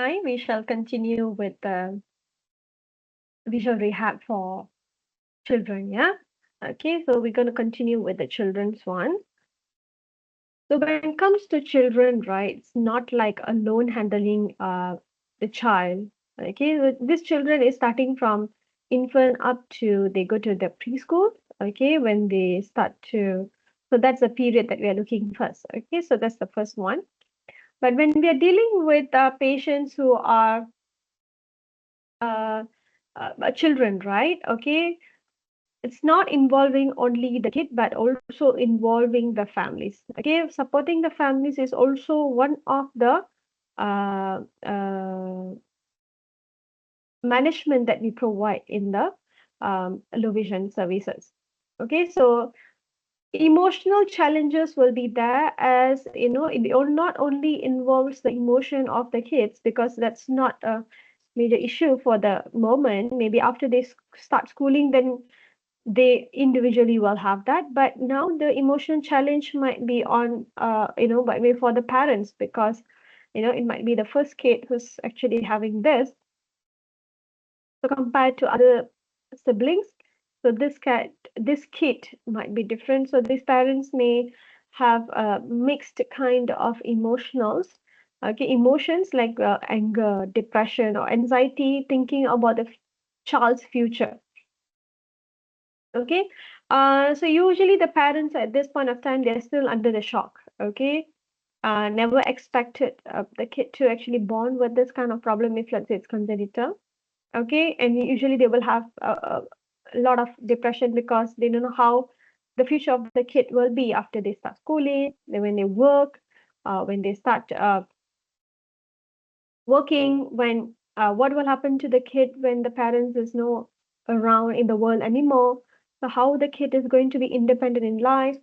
Hi, we shall continue with the visual rehab for children, yeah? Okay, so we're going to continue with the children's one. So when it comes to children, right, it's not like alone handling the child. Okay, so this children is starting from infant up to they go to the preschool, okay, when they start to, so that's the period that we are looking first. Okay, so that's the first one. But when we are dealing with patients who are uh, children, right? Okay, it's not involving only the kid, but also involving the families. Okay, supporting the families is also one of the uh, uh, management that we provide in the low vision services. Okay, so emotional challenges will be there, as you know, it not only involves the emotion of the kids, because that's not a major issue for the moment. Maybe after they start schooling, then they individually will have that, but now the emotional challenge might be on might be for the parents, because it might be the first kid who's actually having this, so compared to other siblings. So this kid might be different, so these parents may have a mixed kind of emotionals, okay, emotions like anger, depression, or anxiety, thinking about the child's future. Okay, so usually the parents at this point of time, they're still under the shock. Okay, never expected the kid to actually born with this kind of problem, if let's say it's congenital. Okay, and usually they will have a lot of depression, because they don't know how the future of the kid will be after they start schooling, then when they work, when they start working, when what will happen to the kid when the parents is no around in the world anymore. So how the kid is going to be independent in life.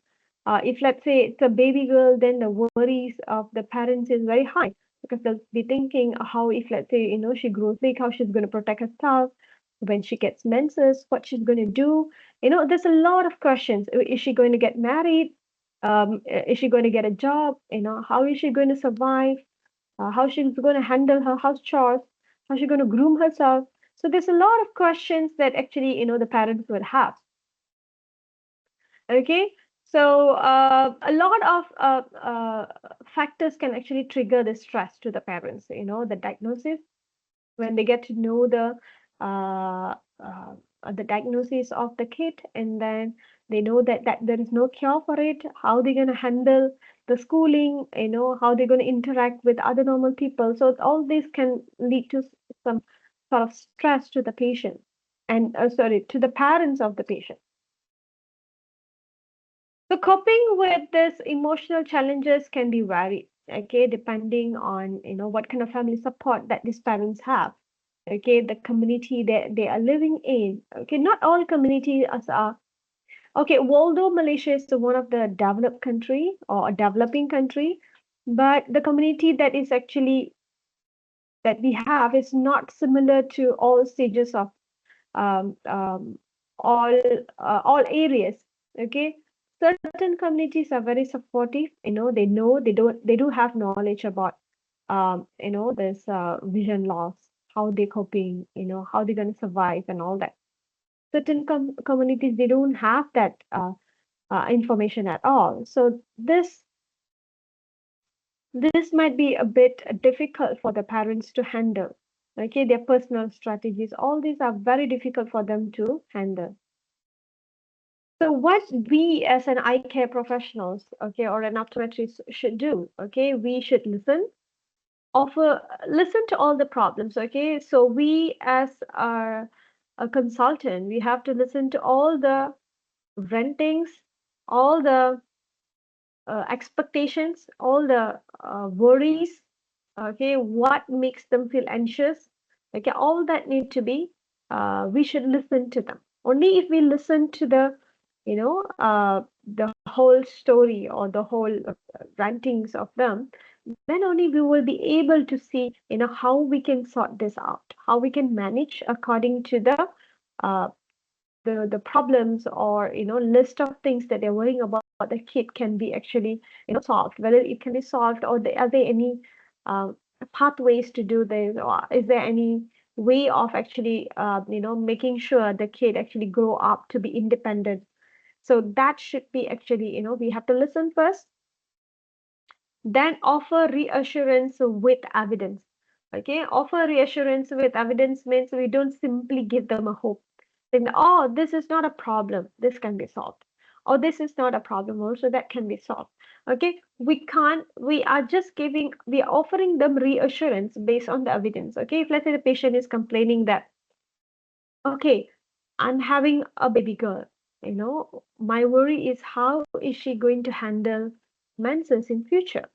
If let's say it's a baby girl, then the worries of the parents is very high, because they'll be thinking how, if let's say she grows big, how she's going to protect herself when she gets menses, what she's going to do. There's a lot of questions. Is she going to get married? Is she going to get a job? How is she going to survive? How she's going to handle her house chores, how she's going to groom herself. So there's a lot of questions that actually, the parents would have. Okay, so a lot of factors can actually trigger the stress to the parents. The diagnosis, when they get to know uh, uh, the diagnosis of the kid, and then they know that there is no cure for it, how they're going to handle the schooling, how they're going to interact with other normal people. So all this can lead to some sort of stress to the patient, and sorry, to the parents of the patient. So coping with this emotional challenges can be varied, okay, depending on what kind of family support that these parents have, okay, the community that they are living in. Okay, not all communities are okay. Although Malaysia is one of the developed country or a developing country, but the community that is actually that we have is not similar to all stages of um, um, all all areas. Okay, certain communities are very supportive. They know they do have knowledge about this vision loss, how they're coping, how they're going to survive and all that. Certain communities, they don't have that information at all. So this might be a bit difficult for the parents to handle. Okay, their personal strategies, all these are very difficult for them to handle. So what we as an eye care professionals, okay, or an optometrist should do, okay, we should listen to all the problems, okay. So we as a consultant, we have to listen to all the rentings, all the expectations, all the worries, okay, what makes them feel anxious, okay, all that need to be, we should listen to them. Only if we listen to the whole story or the whole rantings of them, then only we will be able to see, how we can sort this out, how we can manage according to uh, the problems, or list of things that they're worrying about the kid can be actually solved, whether it can be solved, or are there any pathways to do this, or is there any way of actually, making sure the kid actually grow up to be independent? So that should be actually, we have to listen first, then offer reassurance with evidence. Okay, offer reassurance with evidence means we don't simply give them a hope. Then, oh, this is not a problem, this can be solved. Or this is not a problem, also that can be solved. Okay, we are just we are offering them reassurance based on the evidence. Okay, if let's say the patient is complaining that, okay, I'm having a baby girl. My worry is how is she going to handle menses in future?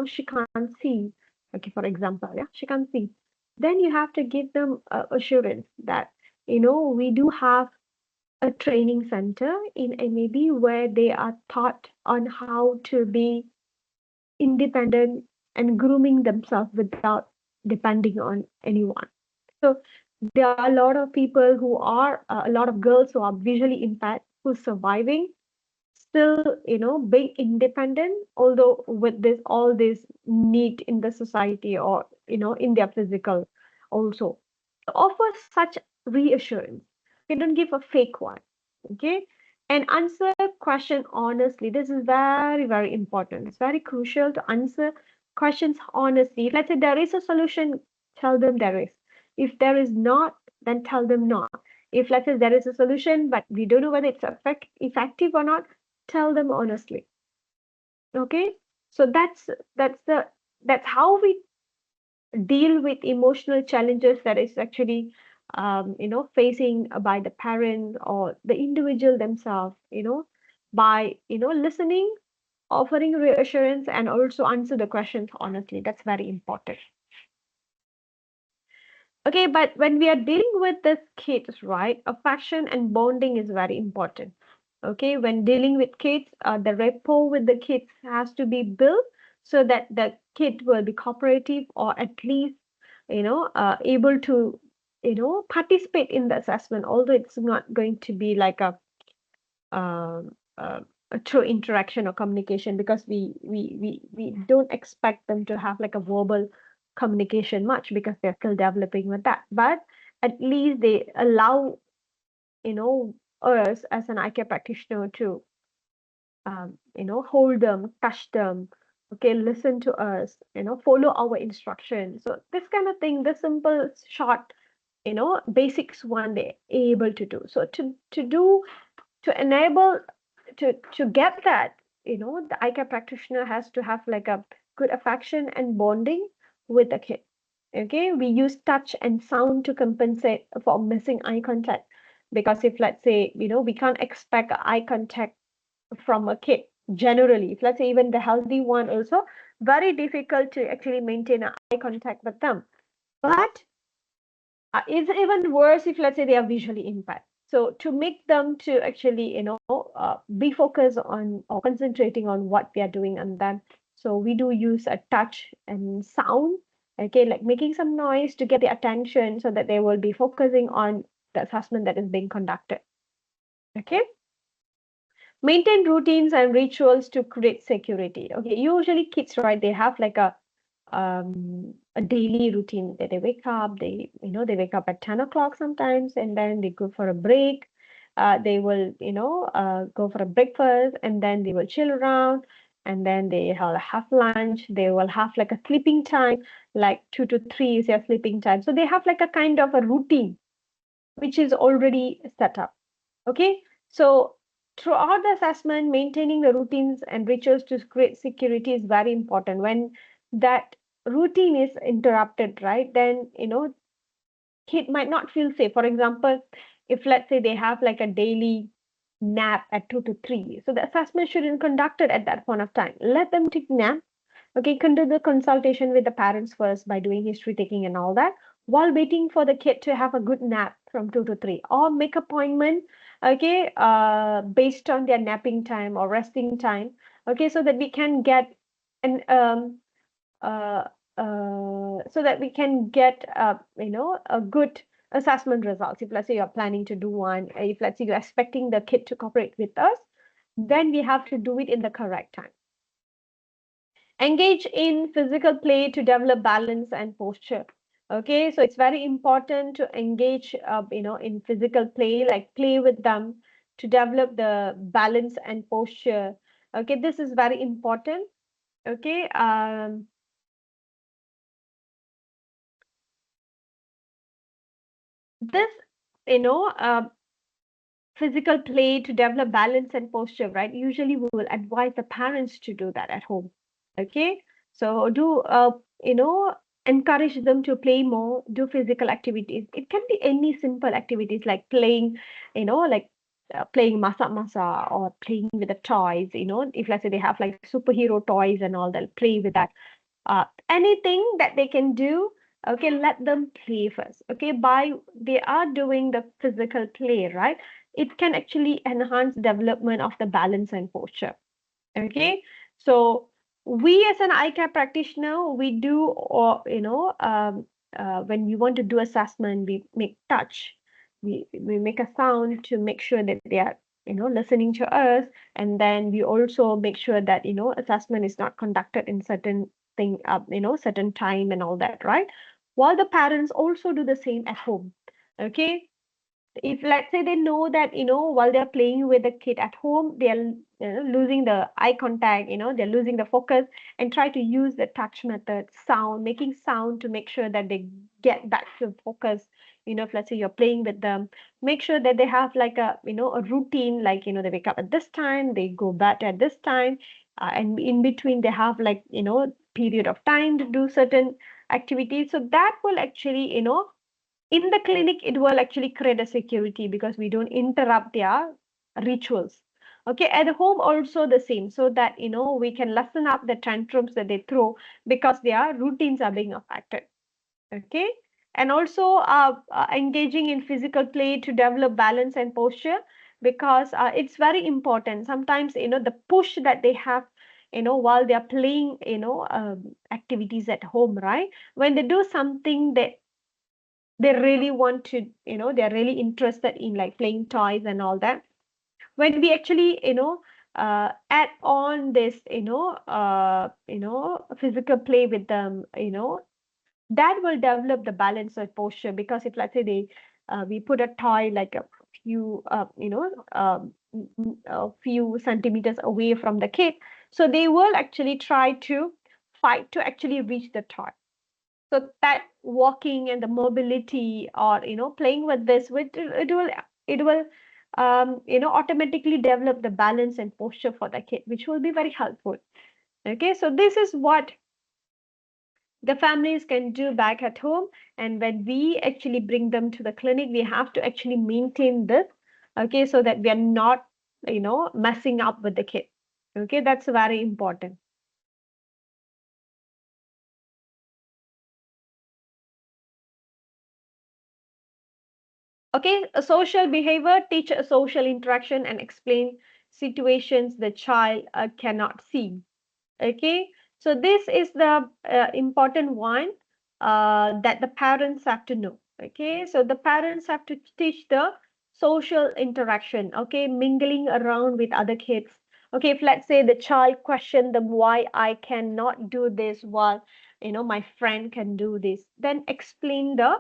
She can't see. Okay, for example, yeah, she can't see. Then you have to give them assurance that, we do have a training center in maybe where they are taught on how to be independent and grooming themselves without depending on anyone. So there are a lot of people who are a lot of girls who are visually impaired who's surviving, still being independent, although with this all this need in the society, or in their physical also. Offer such reassurance. You don't give a fake one. Okay, and answer question honestly. This is very, very important. It's very crucial to answer questions honestly. If let's say there is a solution, tell them there is. If there is not, then tell them not. If let's say there is a solution but we don't know whether it's effective or not, tell them honestly. Okay, so that's how we deal with emotional challenges that is actually facing by the parent or the individual themselves, by listening, offering reassurance, and also answer the questions honestly. That's very important. Okay, but when we are dealing with this kids, right, affection and bonding is very important. Okay, when dealing with kids, the rapport with the kids has to be built so that the kid will be cooperative, or at least, able to, participate in the assessment, although it's not going to be like um, a true interaction or communication, because we don't expect them to have like a verbal communication much because they're still developing with that. But at least they allow, you know, us as an eye care practitioner to, hold them, touch them, okay, listen to us, follow our instructions. So this kind of thing, the simple, short, basics one they're able to do. So to enable to get that, the eye care practitioner has to have like a good affection and bonding with the kid. Okay, we use touch and sound to compensate for missing eye contact, because if let's say, we can't expect eye contact from a kid generally. If let's say even the healthy one also, very difficult to actually maintain eye contact with them. But it's even worse if let's say they are visually impaired. So to make them to actually be focused on or concentrating on what they are doing, and then so we do use a touch and sound, okay, like making some noise to get the attention so that they will be focusing on the assessment that is being conducted. Okay, maintain routines and rituals to create security. Okay, usually kids, right, they have like a daily routine that they wake up, they wake up at 10 o'clock sometimes, and then they go for a break. They will go for a breakfast, and then they will chill around, and then they will have lunch. They will have like a sleeping time, like 2 to 3 is their sleeping time. So they have like a kind of a routine which is already set up. Okay, so throughout the assessment, maintaining the routines and rituals to create security is very important. When that routine is interrupted, right, then kid might not feel safe. For example, if let's say they have like a daily nap at 2 to 3, so the assessment shouldn't conducted at that point of time. Let them take nap. Okay, conduct the consultation with the parents first by doing history taking and all that, while waiting for the kid to have a good nap from 2 to 3, or make appointment, okay, based on their napping time or resting time, okay, so that we can get an uh, so that we can get a good assessment results. If let's say you're planning to do one, if let's say you're expecting the kid to cooperate with us, then we have to do it in the correct time. Engage in physical play to develop balance and posture. Okay, so it's very important to engage, in physical play, like play with them to develop the balance and posture. Okay, this is very important. Okay, this, you know, physical play to develop balance and posture, right? Usually we will advise the parents to do that at home. Okay. So do, encourage them to play more, do physical activities. It can be any simple activities like playing, like playing masa masa or playing with the toys, if let's say they have like superhero toys and all, they'll play with that. Anything that they can do, okay, let them play first. Okay, by they are doing the physical play, right? It can actually enhance development of the balance and posture. Okay, so we as an eye care practitioner, we do, or when we want to do assessment, we make touch, we make a sound to make sure that they are, listening to us, and then we also make sure that, assessment is not conducted in certain thing, certain time and all that, right? While the parents also do the same at home. Okay, if let's say they know that, while they're playing with the kid at home, they are, losing the eye contact, they're losing the focus, and try to use the touch method, sound, making sound to make sure that they get back to focus. If let's say you're playing with them, make sure that they have like a, a routine, like, they wake up at this time, they go back at this time, and in between they have like, period of time to do certain activities. So that will actually, in the clinic, it will actually create a security because we don't interrupt their rituals. Okay, at home also the same, so that, we can lessen up the tantrums that they throw because their routines are being affected. Okay, and also engaging in physical play to develop balance and posture, because it's very important. Sometimes, the push that they have, while they are playing, activities at home, right? When they do something that they really want to, they're really interested in like playing toys and all that. When we actually, add on this, physical play with them, that will develop the balance of posture. Because if let's say we put a toy like a few, a few centimeters away from the kid, so they will actually try to fight to actually reach the toy. So that walking and the mobility, or playing with this, it will automatically develop the balance and posture for the kid, which will be very helpful. Okay, so this is what the families can do back at home, and when we actually bring them to the clinic, we have to actually maintain this. Okay, so that we are not, messing up with the kid. Okay, that's very important. Okay, a social behavior, teach a social interaction and explain situations the child cannot see. Okay, so this is the important one that the parents have to know. Okay, so the parents have to teach the social interaction. Okay, mingling around with other kids. Okay, if let's say the child question them why I cannot do this while, my friend can do this, then explain the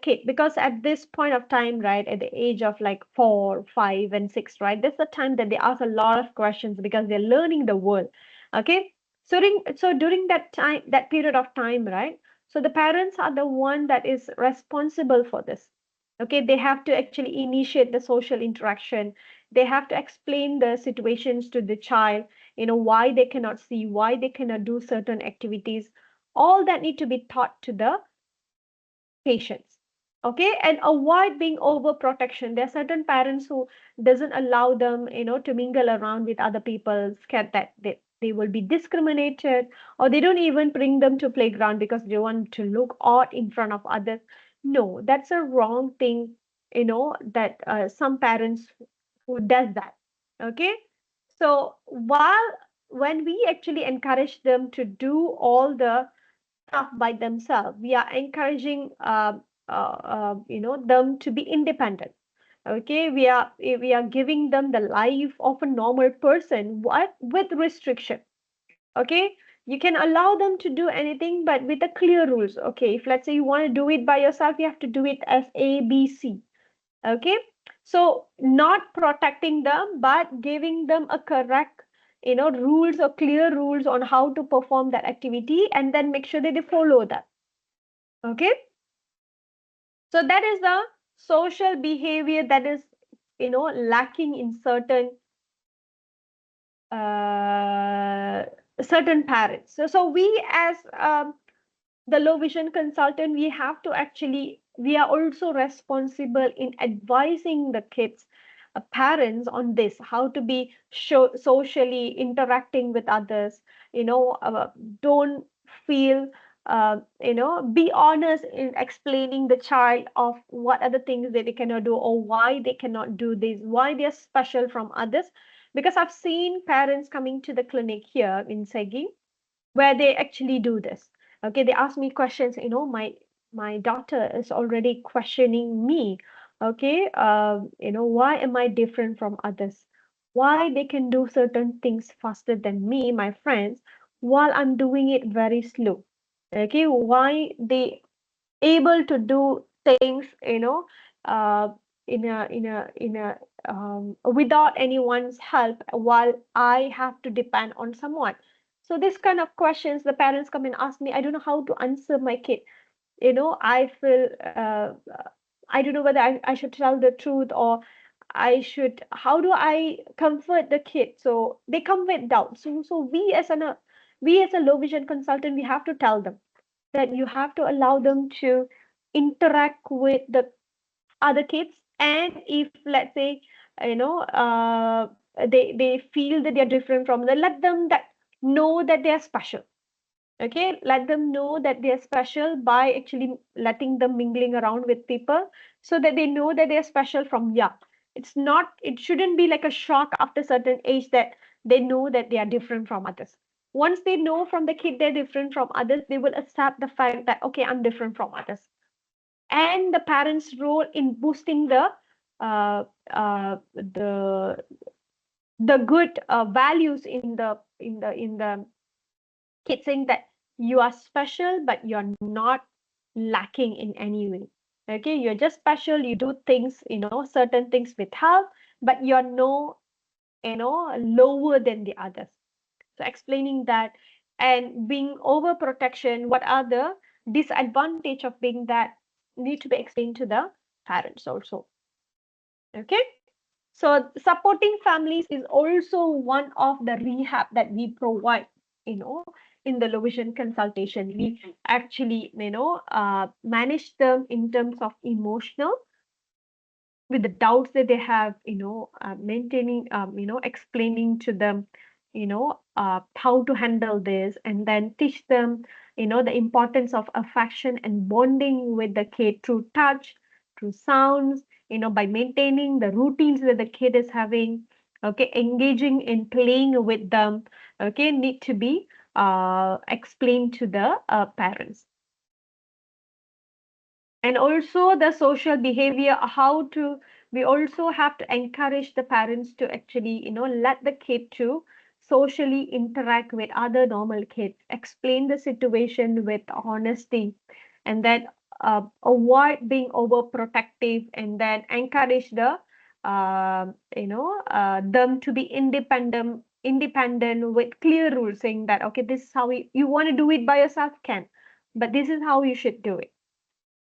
kid, because at this point of time, right, at the age of like 4, 5, and 6, right, that's the time that they ask a lot of questions because they're learning the world. Okay, so during that time, that period of time, right, so the parents are the one that is responsible for this. Okay, they have to actually initiate the social interaction. They have to explain the situations to the child, why they cannot see, why they cannot do certain activities. All that need to be taught to the patients. Okay, and avoid being overprotection. There are certain parents who doesn't allow them, to mingle around with other people, scared that they will be discriminated, or they don't even bring them to playground because they want to look odd in front of others. No, that's a wrong thing, that some parents who does that. Okay, so while when we actually encourage them to do all the stuff by themselves, we are encouraging, them to be independent. Okay, we are giving them the life of a normal person, what with restriction. Okay, You can allow them to do anything, but with the clear rules. Okay, if let's say you want to do it by yourself, you have to do it as A, B, C. Okay, so not protecting them, but giving them a correct, rules or clear rules on how to perform that activity, and then make sure that they follow that. Okay, so that is the social behavior that is, lacking in uh, certain parents. So we as the low vision consultant, we have to actually, we are also responsible in advising the kids, parents on this, how to be socially interacting with others, don't feel, be honest in explaining the child of what are the things that they cannot do, or why they cannot do this, why they're special from others. Because I've seen parents coming to the clinic here in Segi, where they actually do this. Okay, they ask me questions. My daughter is already questioning me. Okay, why am I different from others? Why they can do certain things faster than me, my friends, while I'm doing it very slow? Okay, why they able to do things, uh, without anyone's help, while I have to depend on someone. So this kind of questions the parents come and ask me, I don't know how to answer my kid. I feel, I don't know whether I should tell the truth, or I should, how do I comfort the kid? So they come with doubt. So we as a low vision consultant, we have to tell them that you have to allow them to interact with the other kids. And if let's say, they feel that they're different from them, let them that know that they're special. Okay, let them know that they're special by actually letting them mingling around with people, so that they know that they're special from young. It shouldn't be like a shock after certain age that they know that they are different from others. Once they know from the kid they're different from others, they will accept the fact that, okay, I'm different from others. And the parents role in boosting uh, the good values in the kid, saying that you are special, but you're not lacking in any way. Okay, you're just special. You do things, certain things with help, but you're no, lower than the others. So explaining that, and being overprotection, what are the disadvantage of being that, need to be explained to the parents also. Okay, so supporting families is also one of the rehab that we provide, in the low vision consultation. We actually, manage them in terms of emotional, with the doubts that they have, maintaining, explaining to them, how to handle this, and then teach them, the importance of affection and bonding with the kid through touch, through sounds, by maintaining the routines that the kid is having. Okay, engaging in playing with them. Okay, need to be explained to the parents. And also the social behavior, how to, we also have to encourage the parents to actually, let the kid to socially interact with other normal kids, explain the situation with honesty, and then avoid being overprotective, and then encourage the them to be independent with clear rules, saying that, okay, this is how you want to do it by yourself, can, but this is how you should do it.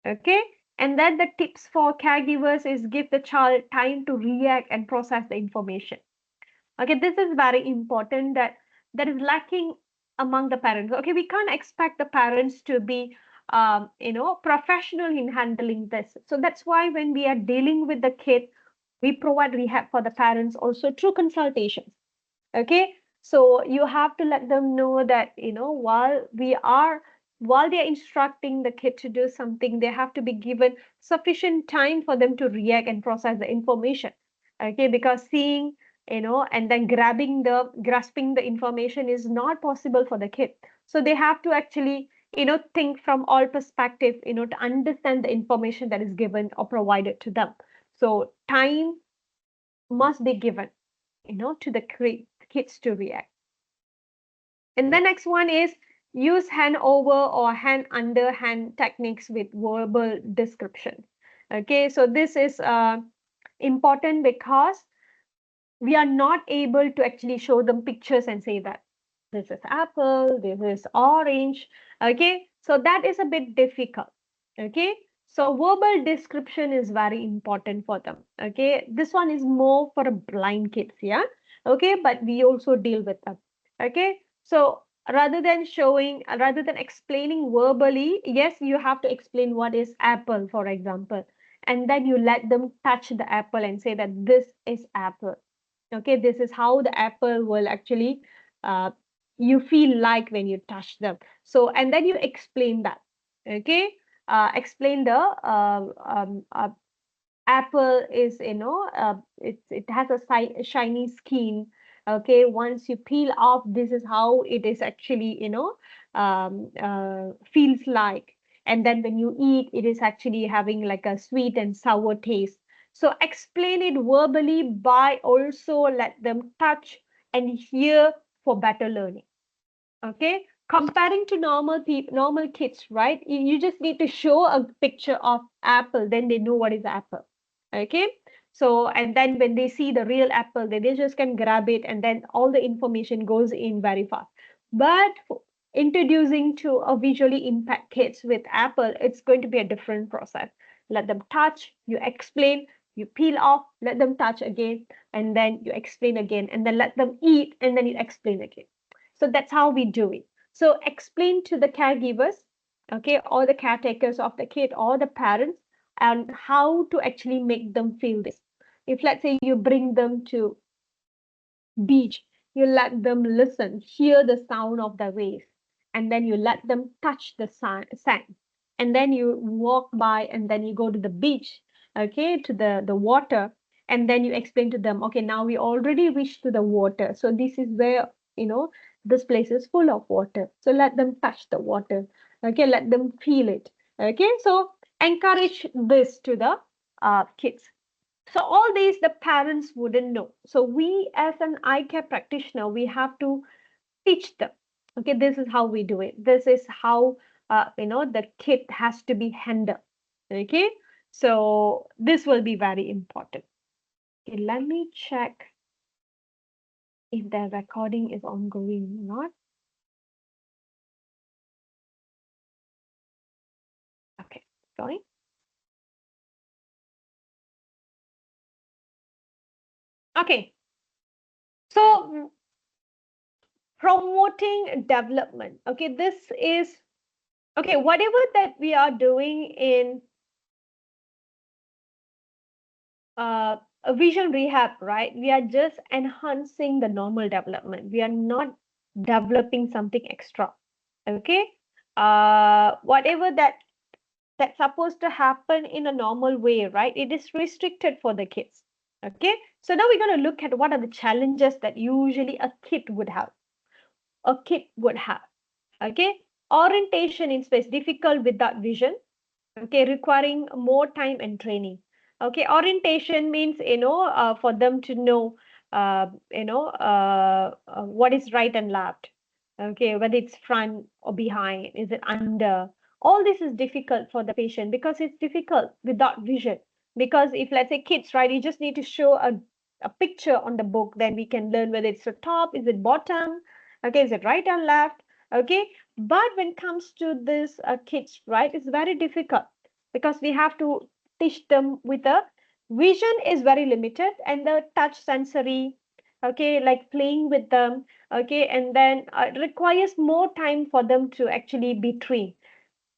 Okay, and then the tips for caregivers is give the child time to react and process the information. Okay, this is very important, that is lacking among the parents. Okay, we can't expect the parents to be professional in handling this. So that's why when we are dealing with the kid, we provide rehab for the parents also through consultations. Okay, so you have to let them know that, while they're instructing the kid to do something, they have to be given sufficient time for them to react and process the information. Okay, because seeing, and then grasping the information is not possible for the kid. So they have to actually, think from all perspective, to understand the information that is given or provided to them. So time must be given, to the kids to react. And the next one is use hand over or hand under hand techniques with verbal description. Okay, so this is important because we are not able to actually show them pictures and say that this is apple, this is orange. Okay, so that is a bit difficult. Okay, so verbal description is very important for them. Okay, this one is more for a blind kids, yeah. Okay, but we also deal with them. Okay, so rather than explaining verbally, yes, you have to explain what is apple, for example, and then you let them touch the apple and say that this is apple. Okay, this is how the apple will actually uh, you feel like when you touch them. So and then you explain that. Okay, explain the apple is, it has a shiny skin. Okay, once you peel off, this is how it is actually, feels like. And then when you eat, it is actually having like a sweet and sour taste. So explain it verbally by also let them touch and hear for better learning. Okay, comparing to normal kids, right? You just need to show a picture of apple, then they know what is apple. Okay, so and then when they see the real apple, they just can grab it, and then all the information goes in very fast. But introducing to a visually impact kids with apple, it's going to be a different process. Let them touch, you explain, you peel off, let them touch again, and then you explain again, and then let them eat, and then you explain again. So that's how we do it. So explain to the caregivers, okay, or the caretakers of the kid or the parents, and how to actually make them feel this. If let's say you bring them to beach, you let them listen, hear the sound of the waves, and then you let them touch the sand. And then you walk by and then you go to the beach, okay, to the water, and then you explain to them, okay, now we already reached to the water. So this is where, this place is full of water. So let them touch the water, okay, let them feel it. Okay, so encourage this to the kids. So all these the parents wouldn't know. So we as an eye care practitioner, we have to teach them. Okay, this is how we do it. This is how the kid has to be handled. Okay, so this will be very important. Okay, let me check if the recording is ongoing or not. Okay, going. Okay, so promoting development. Okay, this is okay. Whatever that we are doing in a vision rehab, right? We are just enhancing the normal development. We are not developing something extra. Okay. Whatever that's supposed to happen in a normal way, right? It is restricted for the kids. Okay. So now we're going to look at what are the challenges that usually a kid would have. A kid would have. Okay. Orientation in space difficult without vision. Okay, requiring more time and training. Okay, orientation means, for them to know what is right and left. Okay, whether it's front or behind, is it under, all this is difficult for the patient because it's difficult without vision. Because if let's say kids, right, you just need to show a picture on the book, then we can learn whether it's the top, is it bottom, okay, is it right and left. Okay, but when it comes to this kids, right, it's very difficult because we have to teach them with a vision is very limited, and the touch sensory, okay, like playing with them, okay, and then it requires more time for them to actually be trained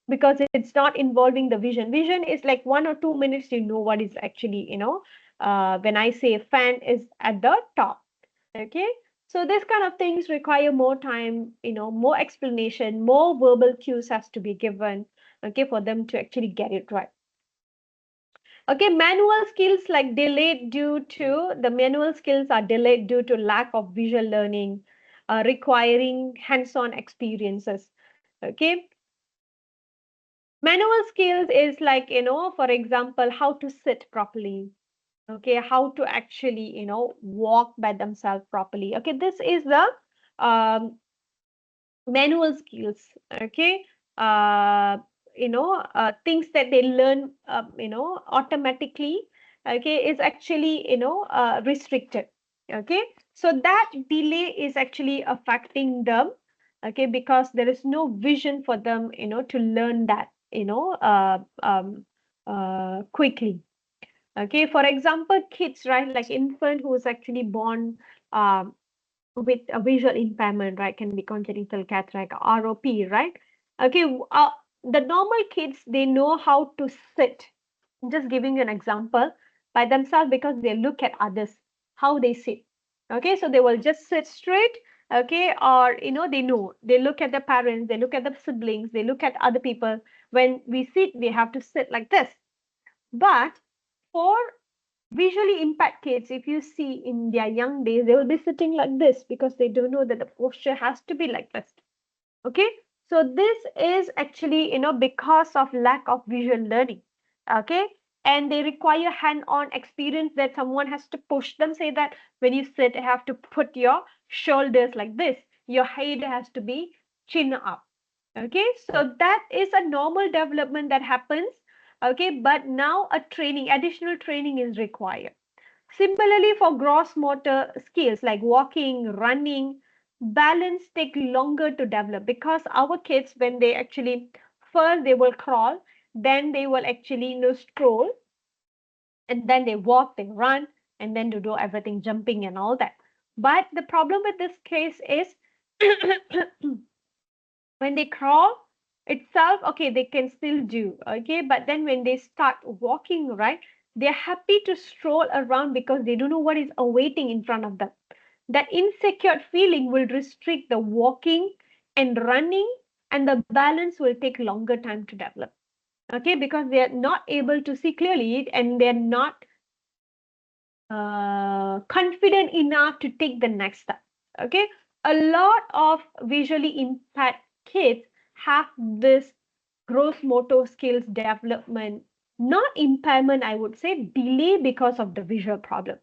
because it's not involving the vision. Vision is like 1 or 2 minutes, you know what is actually, when I say fan is at the top. Okay, so this kind of things require more time, more explanation, more verbal cues has to be given, okay, for them to actually get it right. Okay, manual skills are delayed due to lack of visual learning, requiring hands-on experiences. Okay, manual skills is like, for example, how to sit properly. Okay, how to actually, walk by themselves properly. Okay, this is the um, manual skills, okay, uh, things that they learn, automatically, okay, is actually, restricted, okay. So that delay is actually affecting them, okay, because there is no vision for them, to learn that, quickly. Okay, for example, kids, right, like infant who is actually born um, with a visual impairment, right, can be congenital cataract, ROP, right? Okay, the normal kids, they know how to sit. I'm just giving you an example by themselves because they look at others, how they sit. Okay, so they will just sit straight, okay, or they know, they look at their parents, they look at the siblings, they look at other people. When we sit, we have to sit like this. But for visually impaired kids, if you see in their young days, they will be sitting like this because they don't know that the posture has to be like this. Okay, so this is actually, because of lack of visual learning. Okay, and they require hand-on experience that someone has to push them. Say that when you sit, you have to put your shoulders like this, your head has to be chin up. Okay, so that is a normal development that happens. Okay, but now a training, additional training is required. Similarly, for gross motor skills like walking, running, balance take longer to develop because our kids, when they actually first they will crawl, then they will actually stroll, and then they walk, they run, and then to do everything jumping and all that. But the problem with this case is when they crawl itself, okay, they can still do, okay, but then when they start walking, right, they're happy to stroll around because they don't know what is awaiting in front of them. That insecure feeling will restrict the walking and running, and the balance will take longer time to develop, okay, because they are not able to see clearly and they're not confident enough to take the next step. Okay, a lot of visually impaired kids have this gross motor skills development, not impairment, I would say delay because of the visual problem.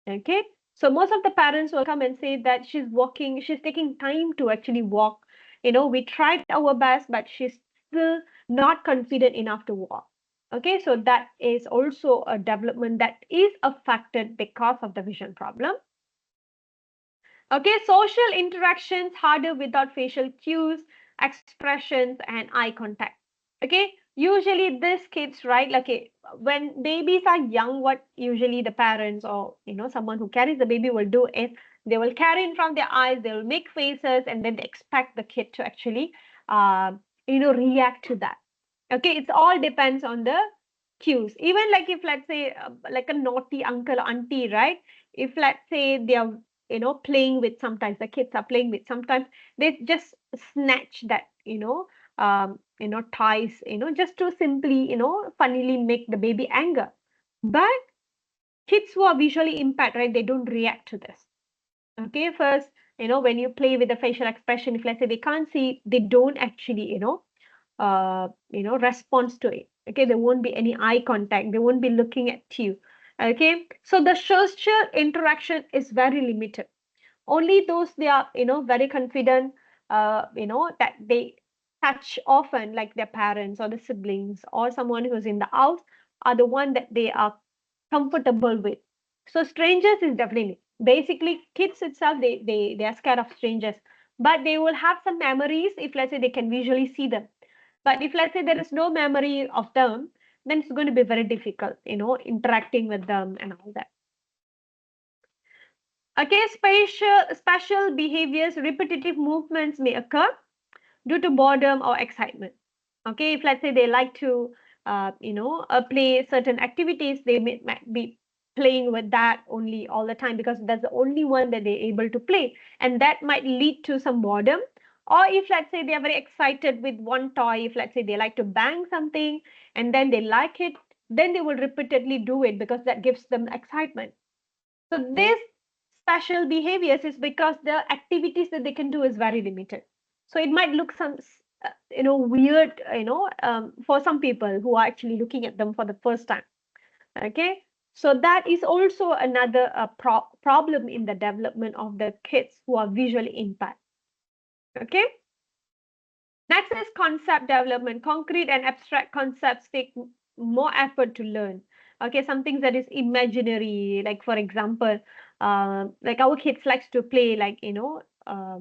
Okay, so most of the parents will come and say that she's walking, she's taking time to actually walk. We tried our best, but she's still not confident enough to walk. Okay, so that is also a development that is affected because of the vision problem. Okay, social interactions harder without facial cues, expressions, and eye contact. Okay, usually these kids, right? Like when babies are young, what usually the parents or someone who carries the baby will do is they will carry in front of their eyes, they will make faces, and then they expect the kid to actually, uh, react to that. Okay, it's all depends on the cues. Even like if let's say like a naughty uncle or auntie, right? If let's say they are playing with, sometimes the kids are playing with, sometimes they just snatch that toys, just to simply funnily make the baby anger. But kids who are visually impaired, right, they don't react to this. Okay, first, when you play with the facial expression, if let's say they can't see, they don't actually response to it. Okay, there won't be any eye contact, they won't be looking at you. Okay, so the social interaction is very limited. Only those they are very confident, that they touch often, like their parents or the siblings or someone who's in the house, are the one that they are comfortable with. So strangers is definitely, basically kids itself, they are scared of strangers, but they will have some memories if let's say they can visually see them. But if let's say there is no memory of them, then it's going to be very difficult, interacting with them and all that. Okay, special behaviors, repetitive movements may occur due to boredom or excitement. Okay, if let's say they like to, play certain activities, they might be playing with that only all the time because that's the only one that they're able to play, and that might lead to some boredom. Or if let's say they are very excited with one toy, if let's say they like to bang something and then they like it, then they will repeatedly do it because that gives them excitement. So this special behaviors is because the activities that they can do is very limited. So it might look some weird, for some people who are actually looking at them for the first time. Okay, so that is also another problem in the development of the kids who are visually impaired. Okay, Next is concept development. Concrete and abstract concepts take more effort to learn. Okay, something that is imaginary, like for example, like our kids likes to play, like uh,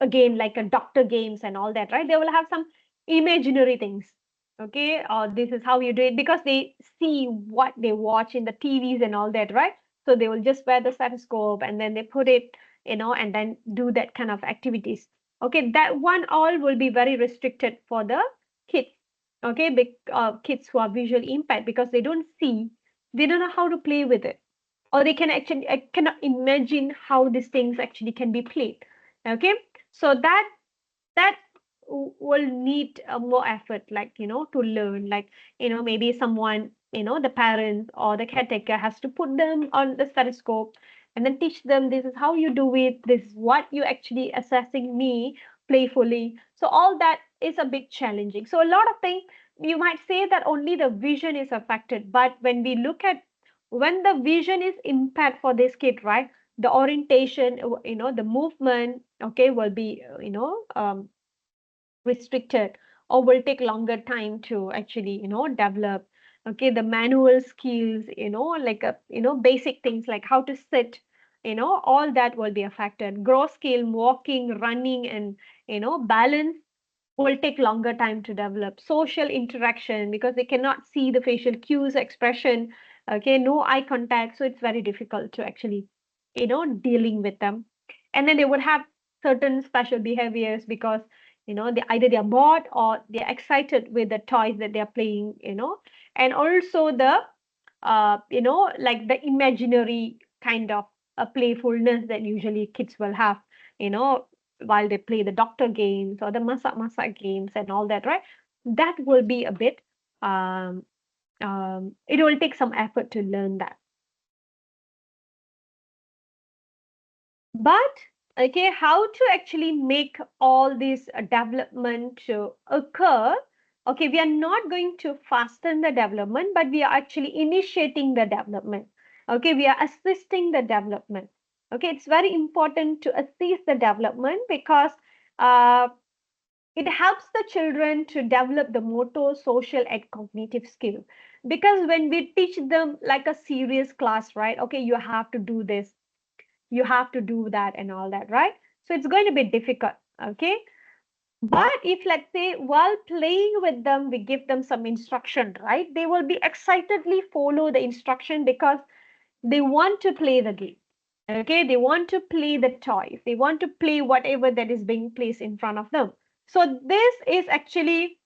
again like a doctor games and all that, right? They will have some imaginary things. Okay, or this is how you do it, because they see what they watch in the TVs and all that, right? So they will just wear the stethoscope and then they put it, and then do that kind of activities. Okay, that one all will be very restricted for the kids. Okay, big kids who are visually impaired, because they don't see, they don't know how to play with it, or they can actually, I cannot imagine how these things actually can be played. Okay, so that will need more effort, like to learn, like maybe someone, the parents or the caretaker has to put them on the stethoscope and then teach them, this is how you do it, this is what you actually assessing me playfully. So all that is a bit challenging. So a lot of things, you might say that only the vision is affected, but when we look at, when the vision is impaired for this kid, right, the orientation, the movement, okay, will be restricted, or will take longer time to actually develop. Okay, the manual skills, like a basic things like how to sit, all that will be affected. Gross skill, walking, running, and balance will take longer time to develop. Social interaction, because they cannot see the facial cues, expression, okay, no eye contact, so it's very difficult to actually dealing with them. And then they would have certain special behaviors, because they either they are bored or they're excited with the toys that they're playing, and also the like the imaginary kind of playfulness that usually kids will have, you know while they play the doctor games or the masak games and all that, right? That will be a bit, um, it will take some effort to learn that. But okay, how to actually make all this development to occur? Okay, we are not going to fasten the development, but we are actually initiating the development. Okay, we are assisting the development. Okay, it's very important to assist the development, because uh, it helps the children to develop the motor, social, and cognitive skill. Because when we teach them like a serious class, right? Okay, you have to do this, you have to do that and all that, right? So it's going to be difficult. Okay, but if, let's say, while playing with them, we give them some instruction, right, they will be excitedly follow the instruction, because they want to play the game. Okay, they want to play the toys, they want to play whatever that is being placed in front of them. So this is actually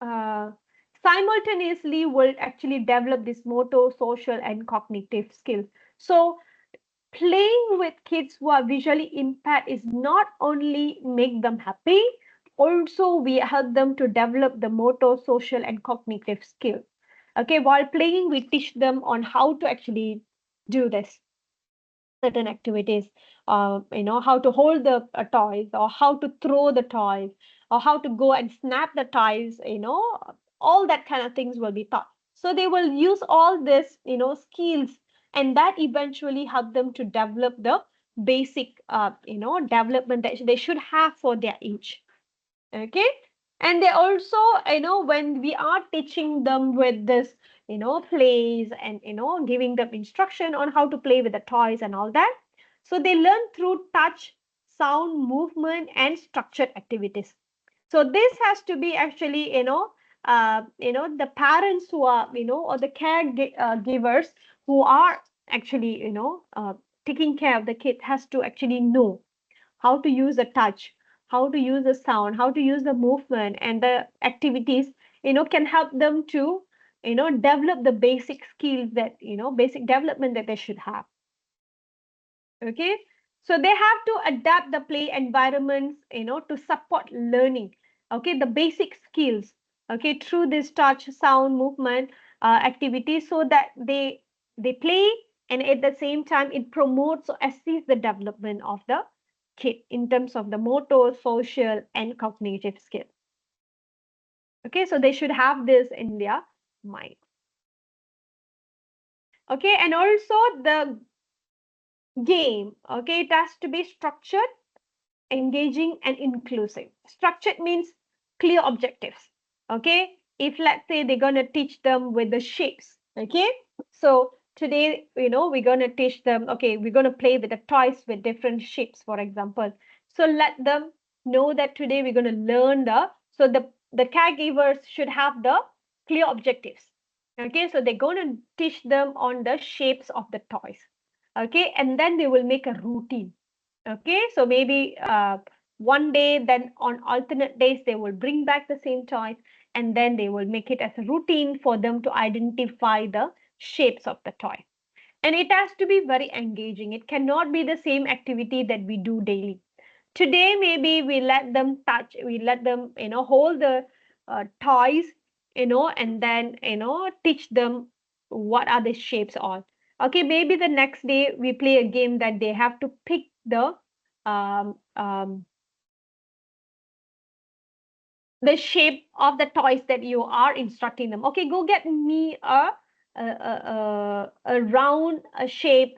uh, simultaneously will actually develop this motor, social, and cognitive skill. So playing with kids who are visually impaired is not only make them happy, also we help them to develop the motor, social, and cognitive skill. Okay, while playing, we teach them on how to actually do this certain activities, how to hold the toys, or how to throw the toys, or how to go and snap the toys, all that kind of things will be taught. So they will use all this, skills, and that eventually help them to develop the basic, development that they should have for their age. Okay, and they also, when we are teaching them with this, plays, and giving them instruction on how to play with the toys and all that, so they learn through touch, sound, movement, and structured activities. So this has to be actually, the parents who are, or the givers who are actually, taking care of the kid, has to actually know how to use the touch, how to use the sound, how to use the movement, and the activities, can help them to, develop the basic skills that, basic development that they should have. Okay, so they have to adapt the play environments, to support learning. Okay, the basic skills, okay, through this touch, sound, movement, activities, so that they play, and at the same time it promotes or assists the development of the kid in terms of the motor, social, and cognitive skill. Okay, so they should have this in their mind. Okay, and also the game, okay, it has to be structured, engaging, and inclusive. Structured means clear objectives. Okay. If let's say they're going to teach them with the shapes. Okay. So today, we're going to teach them, okay, we're going to play with the toys with different shapes, for example. So let them know that today we're going to learn so the caregivers should have the clear objectives. Okay. So they're going to teach them on the shapes of the toys. Okay. And then they will make a routine. Okay, so maybe one day, then on alternate days, they will bring back the same toys, and then they will make it as a routine for them to identify the shapes of the toy. And it has to be very engaging. It cannot be the same activity that we do daily. Today, maybe we let them touch, we let them, hold the toys, and then, teach them what are the shapes on. Okay, maybe the next day we play a game that they have to pick um, um, the shape of the toys that you are instructing them. Okay, go get me a round shape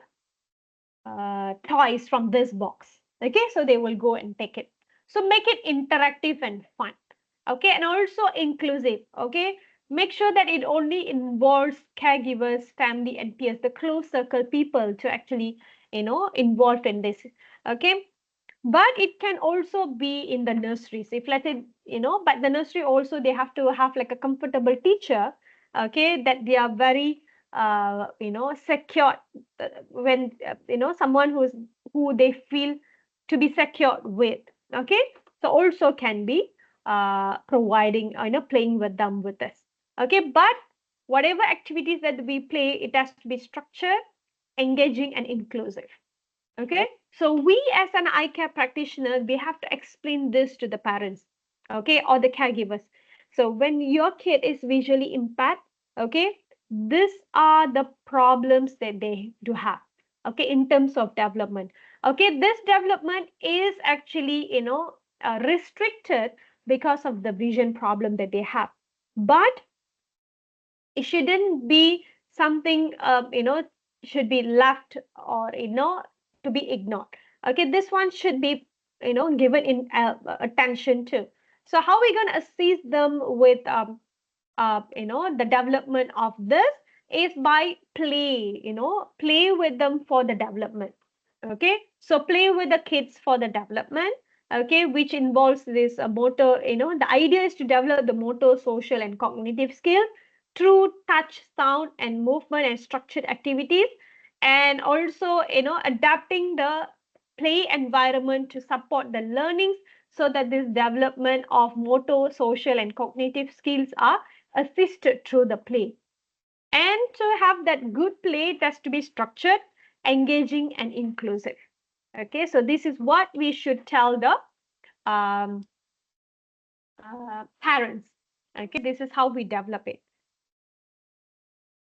toys from this box. Okay, so they will go and take it. So make it interactive and fun. Okay, and also inclusive. Okay, make sure that it only involves caregivers, family, and peers, the close circle people to actually, involved in this. Okay, but it can also be in the nurseries. If let's say, but the nursery also they have to have like a comfortable teacher. Okay, that they are very secure, when someone who they feel to be secured with. Okay, so also can be providing, playing with them with this. Okay, but whatever activities that we play, it has to be structured, engaging, and inclusive. Okay, so we as an eye care practitioner, we have to explain this to the parents, okay, or the caregivers. So when your kid is visually impaired, okay, these are the problems that they do have, okay, in terms of development. Okay, this development is actually, restricted because of the vision problem that they have. But it shouldn't be something, should be left, or to be ignored. Okay, this one should be, given in attention too. So how are we going to assist them with the development of this is by play, play with them for the development. Okay, so play with the kids for the development. Okay, which involves this motor, the idea is to develop the motor, social, and cognitive skills through touch, sound, and movement and structured activities, and also, adapting the play environment to support the learnings, so that this development of motor, social, and cognitive skills are assisted through the play. And to have that good play, it has to be structured, engaging, and inclusive. Okay, so this is what we should tell the um, parents. Okay, this is how we develop it.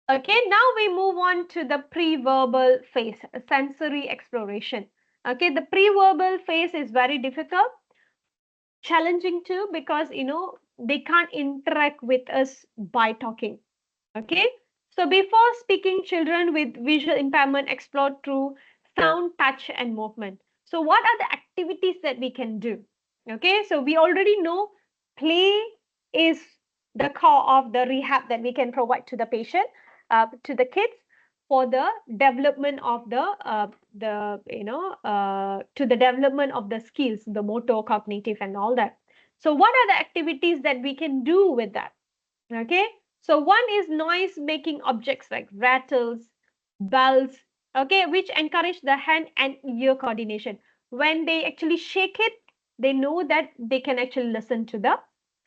Okay, now we move on to the pre-verbal phase, sensory exploration. Okay, the pre-verbal phase is very difficult, challenging too, because they can't interact with us by talking. Okay, so before speaking, children with visual impairment explore through sound, touch, and movement. So what are the activities that we can do? Okay, so we already know play is the core of the rehab that we can provide to the patient, to the kids, for the development of the to the development of the skills, the motor, cognitive, and all that. So what are the activities that we can do with that? Okay, so one is noise making objects like rattles, bells, okay, which encourage the hand and ear coordination. When they actually shake it, they know that they can actually listen to the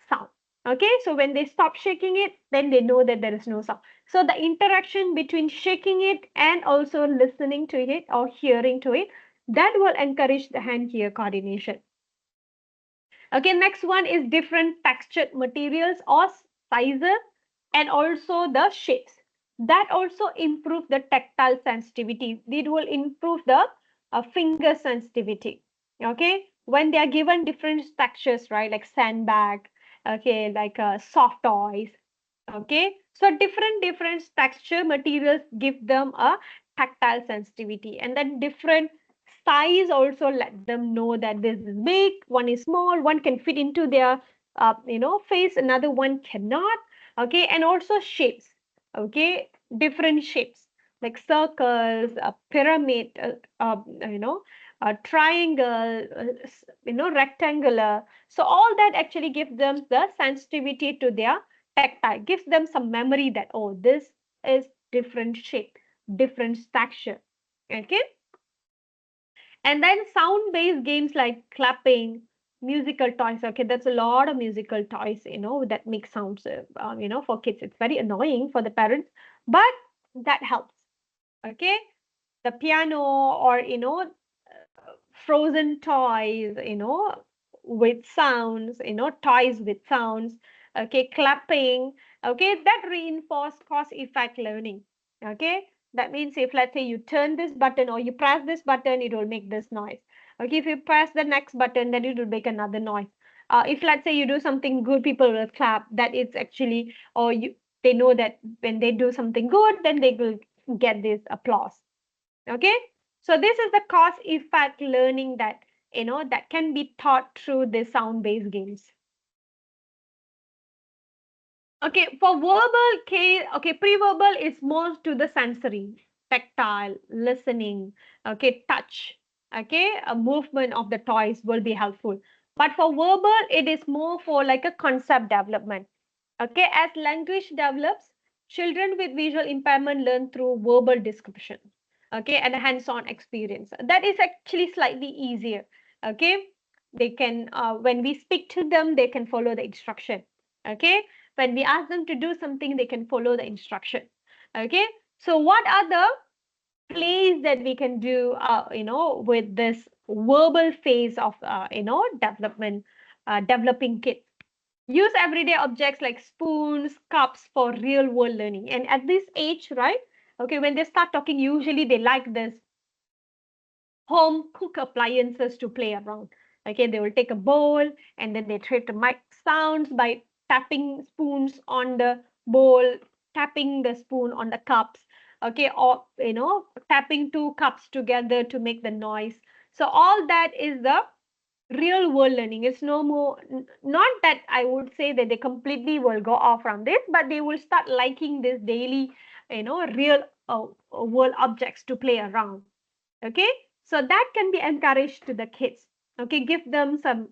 sound. Okay, so when they stop shaking it, then they know that there is no sound. So the interaction between shaking it and also listening to it or hearing to it, that will encourage the hand ear coordination. Okay, next one is different textured materials or sizes, and also the shapes. That also improve the tactile sensitivity. It will improve the finger sensitivity. Okay, when they are given different textures, right, like sandbag, okay, like soft toys. Okay, so different texture materials give them a tactile sensitivity, and then different size also let them know that this is big, one is small, one can fit into their face, another one cannot. Okay, and also shapes. Okay, different shapes like circles, a pyramid, a triangle, rectangular. So all that actually gives them the sensitivity to their tactile, gives them some memory that, oh, this is different shape, different texture. Okay, and then sound-based games like clapping, musical toys. Okay, that's a lot of musical toys, that make sounds. For kids, it's very annoying for the parents, but that helps. Okay, the piano, or frozen toys, with sounds, toys with sounds. Okay, clapping. Okay, that reinforce cause effect learning. Okay, that means if let's say you turn this button or you press this button, it will make this noise. Okay, if you press the next button, then it will make another noise. If let's say you do something good, people will clap. That it's actually, or they know that when they do something good, then they will get this applause. Okay, so this is the cause effect learning that that can be taught through the sound based games. Okay, for verbal case, okay, pre-verbal is more to the sensory, tactile, listening, okay, touch, okay, a movement of the toys will be helpful. But for verbal, it is more for like a concept development. Okay, as language develops, children with visual impairment learn through verbal description. Okay, and hands-on experience. That is actually slightly easier. Okay, they can when we speak to them, they can follow the instruction. Okay, when we ask them to do something, they can follow the instruction. Okay, so what are the plays that we can do? With this verbal phase of development, developing kids. Use everyday objects like spoons, cups for real world learning. And at this age, right? Okay, when they start talking, usually they like this home cook appliances to play around. Okay, they will take a bowl and then they try to make sounds by tapping spoons on the bowl, tapping the spoon on the cups. Okay, or tapping two cups together to make the noise. So all that is the real world learning. It's no more, not that I would say that they completely will go off from this, but they will start liking this daily real world objects to play around. Okay, so that can be encouraged to the kids. Okay, give them some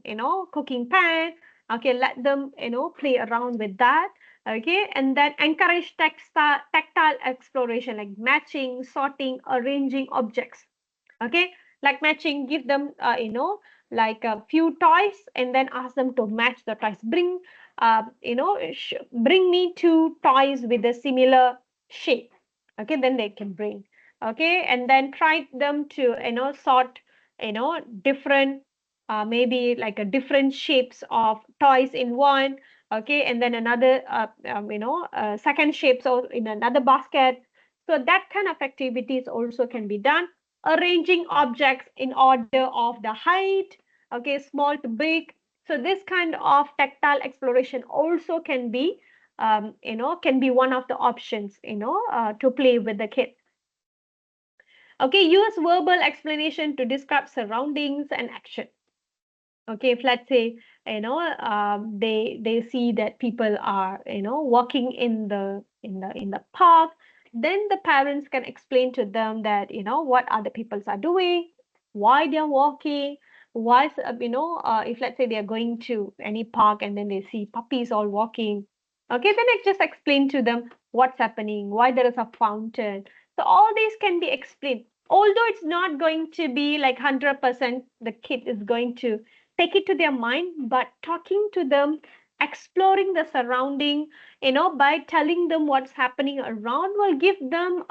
cooking pan. Okay, let them play around with that. Okay, and then encourage tactile exploration like matching, sorting, arranging objects. Okay, like matching, give them like a few toys and then ask them to match the toys. Bring me two toys with a similar shape. Okay, then they can bring. Okay, and then try them to sort different maybe like a different shapes of toys in one. Okay, and then another second shapes in another basket. So that kind of activities also can be done. Arranging objects in order of the height, okay, small to big. So this kind of tactile exploration also can be one of the options to play with the kids. Okay, use verbal explanation to describe surroundings and action. Okay, if let's say they see that people are walking in the park, then the parents can explain to them that what other peoples are doing, why they're walking, why if let's say they are going to any park and then they see puppies all walking. Okay, then I just explain to them what's happening, why there is a fountain. So all these can be explained, although it's not going to be like 100% the kid is going to take it to their mind, but talking to them, exploring the surrounding, by telling them what's happening around will give them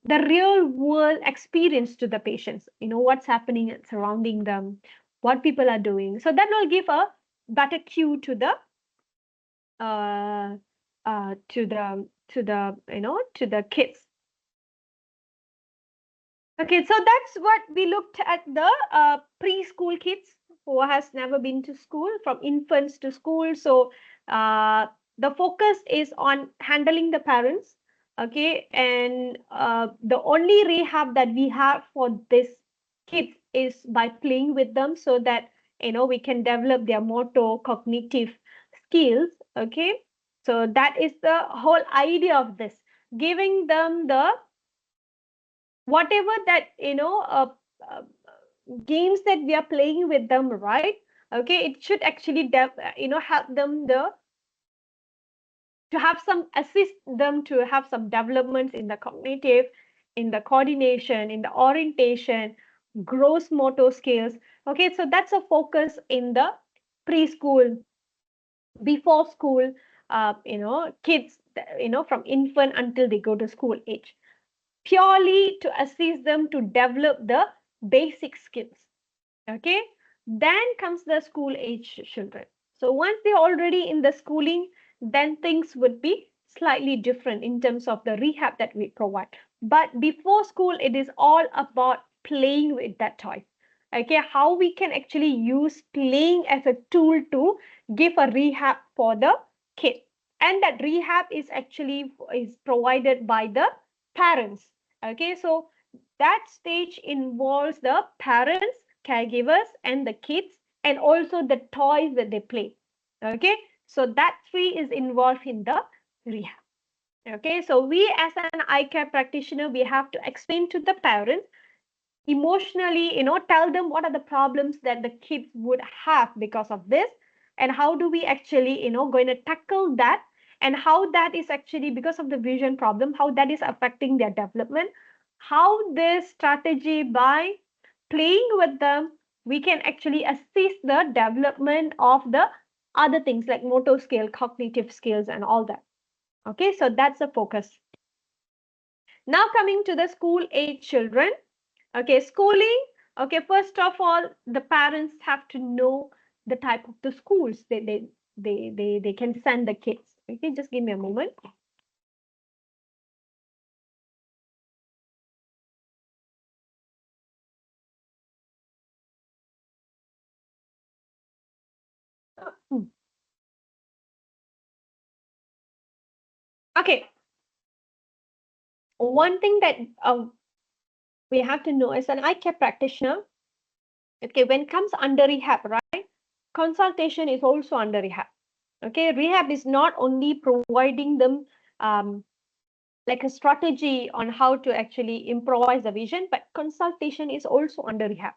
the real world experience to the patients, what's happening surrounding them, what people are doing. So that will give a better cue uh, to the kids. Okay, so that's what we looked at the preschool kids who has never been to school, from infants to school. So the focus is on handling the parents. Okay, and the only rehab that we have for this kids is by playing with them so that we can develop their motor cognitive skills. Okay, so that is the whole idea of this, giving them the whatever that uh, games that we are playing with them, right? Okay, it should actually help them to have some assist them to have some developments in the cognitive, in the coordination, in the orientation, gross motor skills. Okay, so that's a focus in the preschool, before school, kids, from infant until they go to school age, purely to assist them to develop the basic skills. Okay, then comes the school age children. So once they're already in the schooling, then things would be slightly different in terms of the rehab that we provide. But before school, it is all about playing with that toy. Okay, how we can actually use playing as a tool to give a rehab for the kid. And that rehab is provided by the parents. Okay, so that stage involves the parents, caregivers, and the kids, and also the toys that they play. Okay, so that three is involved in the rehab. Okay, so we as an eye care practitioner, we have to explain to the parents emotionally, tell them what are the problems that the kids would have because of this, and how do we actually, going to tackle that, and how that is actually because of the vision problem, how that is affecting their development, how this strategy by playing with them, we can actually assist the development of the other things like motor skill, cognitive skills, and all that. Okay, so that's the focus. Now coming to the school age children. Okay, schooling. Okay, first of all, the parents have to know the type of the schools they can send the kids. Okay, just give me a moment. Hmm. Okay, one thing that we have to know as an eye care practitioner. Okay, when it comes under rehab, right? Consultation is also under rehab. Okay, rehab is not only providing them like a strategy on how to actually improvise the vision, but consultation is also under rehab.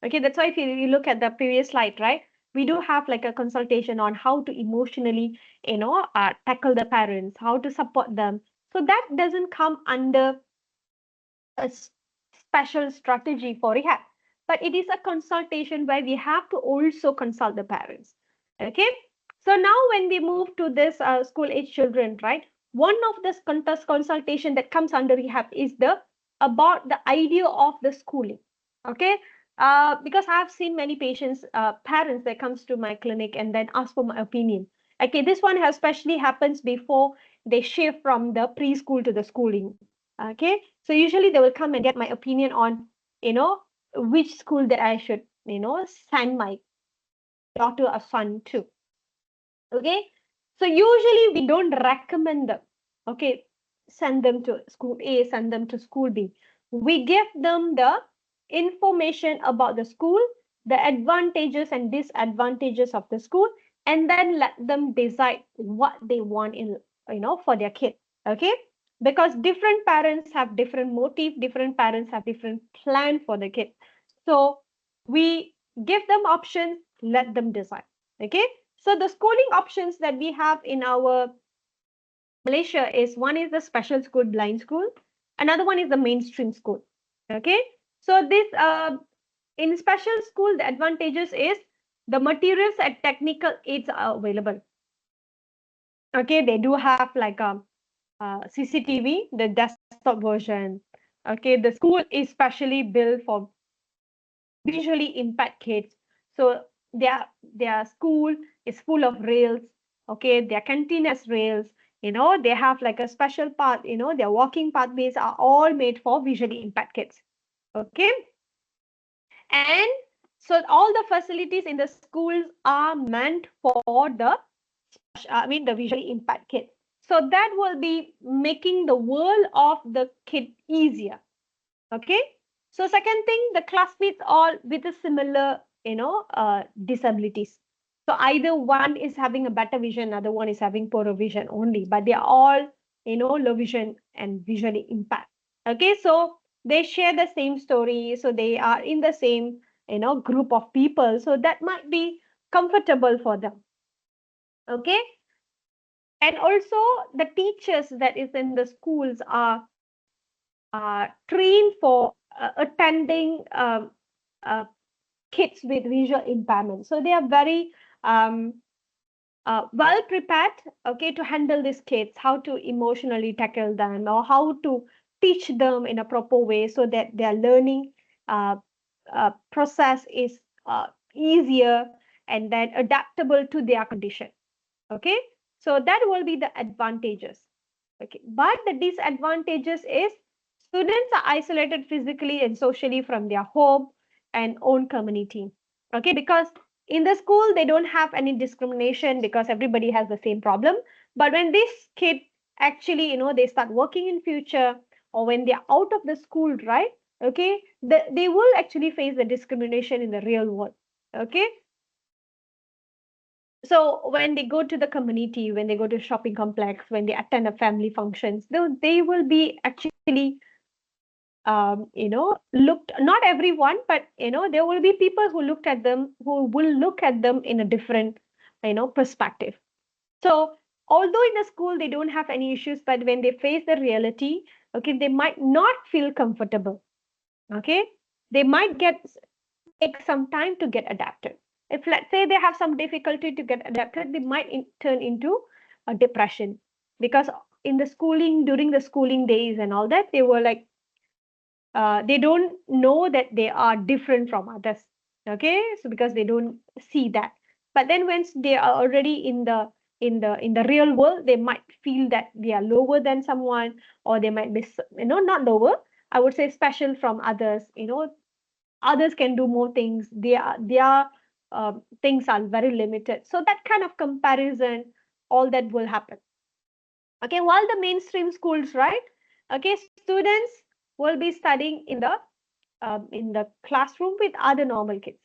Okay, that's why if you look at the previous slide, right? We do have like a consultation on how to emotionally, tackle the parents, how to support them. So that doesn't come under a special strategy for rehab, but it is a consultation where we have to also consult the parents. Okay, so now when we move to this school age children, right? One of the consultation that comes under rehab is the about the idea of the schooling. Okay, because I have seen many patients, parents that comes to my clinic and then ask for my opinion. Okay, this one especially happens before they shift from the preschool to the schooling. Okay, so usually they will come and get my opinion on, which school that I should, send my daughter or son to. Okay, so usually we don't recommend them. Okay, send them to school A, send them to school B. We give them the information about the school, the advantages and disadvantages of the school, and then let them decide what they want in, for their kid. Okay, because different parents have different motive, different parents have different plan for the kid. So we give them options, let them decide. Okay, so the schooling options that we have in our Malaysia is, one is the special school, blind school, another one is the mainstream school. Okay, so this in special school, the advantages is the materials and technical aids are available. Okay, they do have like CCTV, the desktop version. Okay, the school is specially built for visually impaired kids. So their school is full of rails. Okay, their canteen has rails. They have like a special path. Their walking pathways are all made for visually impaired kids. Okay, and so all the facilities in the schools are meant for the visually impaired kids. So that will be making the world of the kid easier. Okay, So second thing, the classmates all with a similar, disabilities. So either one is having a better vision, other one is having poorer vision only, but they are all, low vision and visually impaired. Okay, so they share the same story, so they are in the same, group of people, so that might be comfortable for them. Okay, and also the teachers that is in the schools are trained for attending uh, kids with visual impairment. So they are very well prepared, okay, to handle these kids, how to emotionally tackle them, or how to teach them in a proper way so that their learning uh, process is easier and then adaptable to their condition. Okay, so that will be the advantages. Okay, but the disadvantages is students are isolated physically and socially from their home and own community. Okay, because in the school they don't have any discrimination because everybody has the same problem. But when this kid actually, they start working in future, or when they're out of the school, right? Okay, they will actually face the discrimination in the real world. Okay, so when they go to the community, when they go to shopping complex, when they attend a family functions, they will be actually looked, not everyone, but there will be people who looked at them, who will look at them in a different perspective. So although in the school they don't have any issues, but when they face the reality, okay, they might not feel comfortable. Okay, they might get take some time to get adapted. If let's say they have some difficulty to get adapted, they might turn into a depression, because in the schooling, during the schooling days and all that, they were like, they don't know that they are different from others. Okay, so because they don't see that, but then once they are already in the real world, they might feel that they are lower than someone, or they might be, not lower, I would say special from others. Others can do more things, their things are very limited, so that kind of comparison, all that will happen. Okay, while the mainstream schools, right? Okay, students will be studying in the classroom with other normal kids.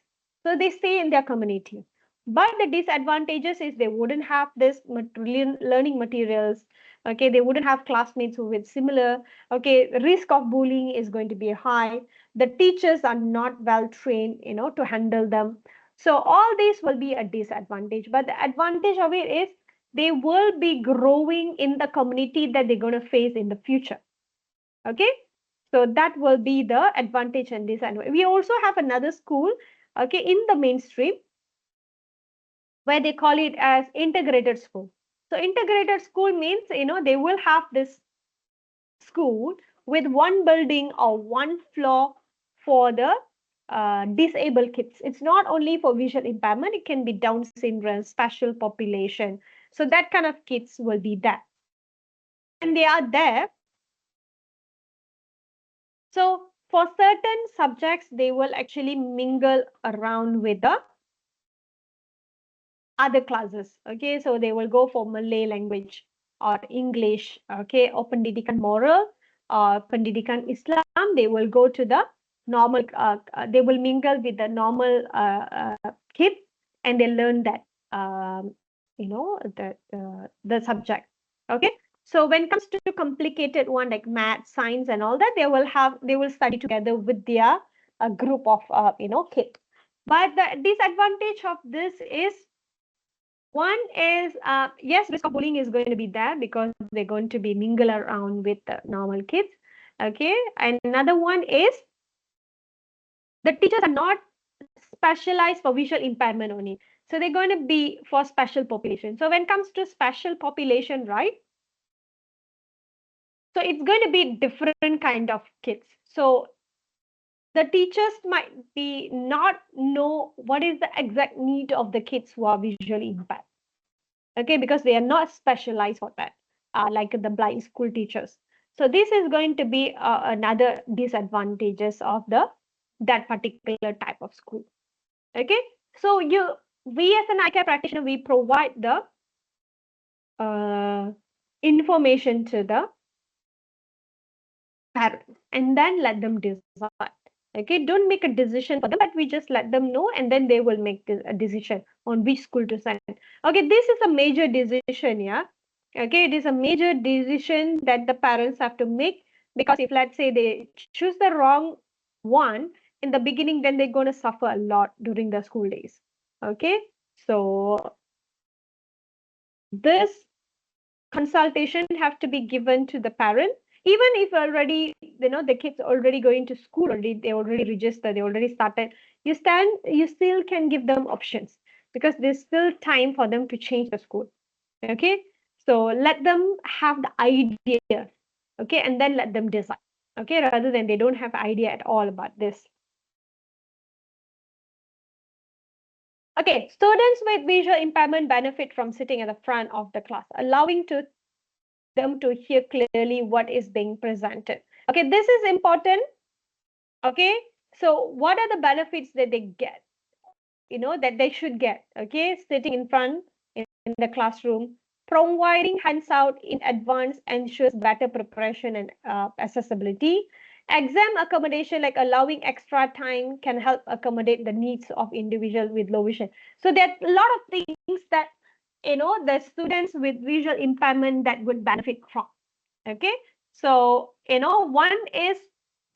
So they stay in their community. But the disadvantages is they wouldn't have this learning materials. Okay, they wouldn't have classmates who with similar. Okay, the risk of bullying is going to be high. The teachers are not well trained, to handle them. So all these will be a disadvantage. But the advantage of it is they will be growing in the community that they're going to face in the future. Okay, so that will be the advantage and disadvantage. We also have another school, okay, in the mainstream, where they call it as integrated school. So integrated school means, they will have this school with one building or one floor for the disabled kids. It's not only for visual impairment, it can be Down syndrome, special population. So that kind of kids will be there. So when they are there, so for certain subjects, they will actually mingle around with the other classes. Okay, so they will go for Malay language or English. Okay, or Pendidikan Moral or Pendidikan Islam. They will go to the normal. They will mingle with the normal kids, and they learn that. The subject. Okay. So when it comes to complicated one like math, science, and all that, they will study together with their group of kids. But the disadvantage of this is, one is, yes, risk of bullying is going to be there because they're going to be mingle around with the normal kids. Okay, and another one is the teachers are not specialized for visual impairment only. So they're going to be for special population. So when it comes to special population, right? So it's going to be different kind of kids. So the teachers might be not know what is the exact need of the kids who are visually impaired. Okay, because they are not specialized for that, like the blind school teachers. So this is going to be another disadvantages of that particular type of school. Okay, so we as an eye care practitioner, we provide the uh, information to the parents and then let them decide. Okay, don't make a decision for them, but we just let them know, and then they will make a decision on which school to send. Okay, this is a major decision, yeah. Okay, it is a major decision that the parents have to make, because if let's say they choose the wrong one in the beginning, then they're going to suffer a lot during the school days. Okay, so this consultation have to be given to the parent, even if already the kids already going to school, already they already registered, they already started. You still can give them options, because there's still time for them to change the school. Okay, so let them have the idea. Okay, and then let them decide. Okay, rather than they don't have idea at all about this. Okay, students with visual impairment benefit from sitting at the front of the class, allowing to them to hear clearly what is being presented. Okay, this is important. Okay, so what are the benefits that they get? That they should get. Okay, sitting in front in the classroom, providing hands-out in advance ensures better preparation and accessibility. Exam accommodation, like allowing extra time, can help accommodate the needs of individuals with low vision. So there are a lot of things that the students with visual impairment that would benefit from. Okay, so one is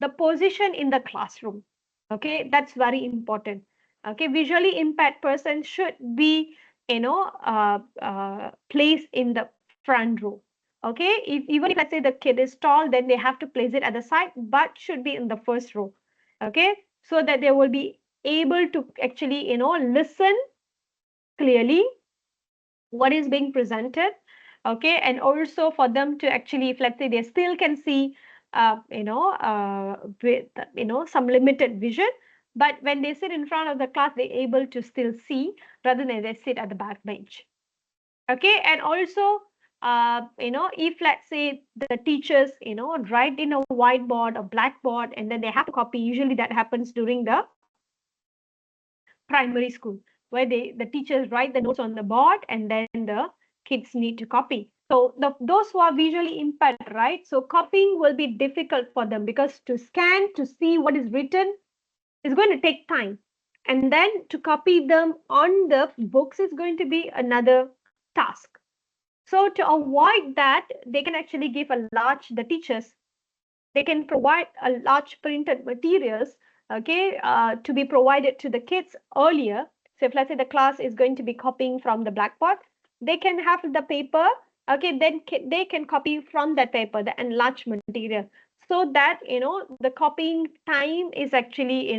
the position in the classroom. Okay, that's very important. Okay, visually impaired person should be placed in the front row. Okay, if even if let's say the kid is tall, then they have to place it at the side, but should be in the first row. Okay, so that they will be able to actually listen clearly what is being presented. Okay, and also for them to actually, if let's say they still can see with some limited vision, but when they sit in front of the class, they're able to still see, rather than they sit at the back bench. Okay, and also if let's say the teachers write in a whiteboard or blackboard, and then they have to copy, usually that happens during the primary school, where the teachers write the notes on the board, and then the kids need to copy. So those who are visually impaired, right? So copying will be difficult for them, because to scan to see what is written is going to take time. And then to copy them on the books is going to be another task. So to avoid that, they can actually give a large, the teachers, they can provide a large printed materials, okay, to be provided to the kids earlier. So if let's say the class is going to be copying from the blackboard, they can have the paper, okay, then they can copy from that paper, the enlarged material, so that the copying time is actually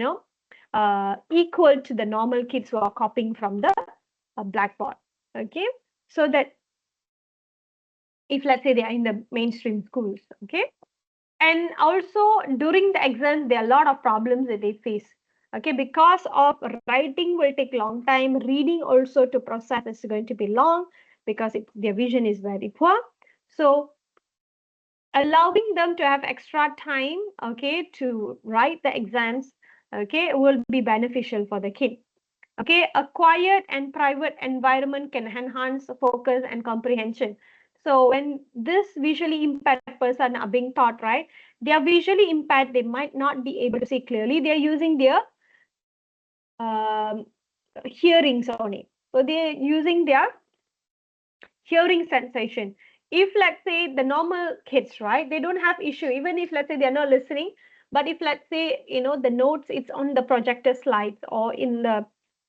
equal to the normal kids who are copying from the blackboard. Okay, so that if let's say they are in the mainstream schools. Okay, and also during the exams, there are a lot of problems that they face. Okay, because of writing will take long time, reading also to process is going to be long, because their vision is very poor. So allowing them to have extra time, okay, to write the exams, okay, will be beneficial for the kid. Okay, a quiet and private environment can enhance focus and comprehension. So when this visually impaired person are being taught, right, they are visually impaired, they might not be able to see clearly, they are using their um, hearings only. So they are using their hearing sensation. If let's say the normal kids, right, they don't have issue, even if let's say they're not listening, but if let's say the notes, it's on the projector slides or in the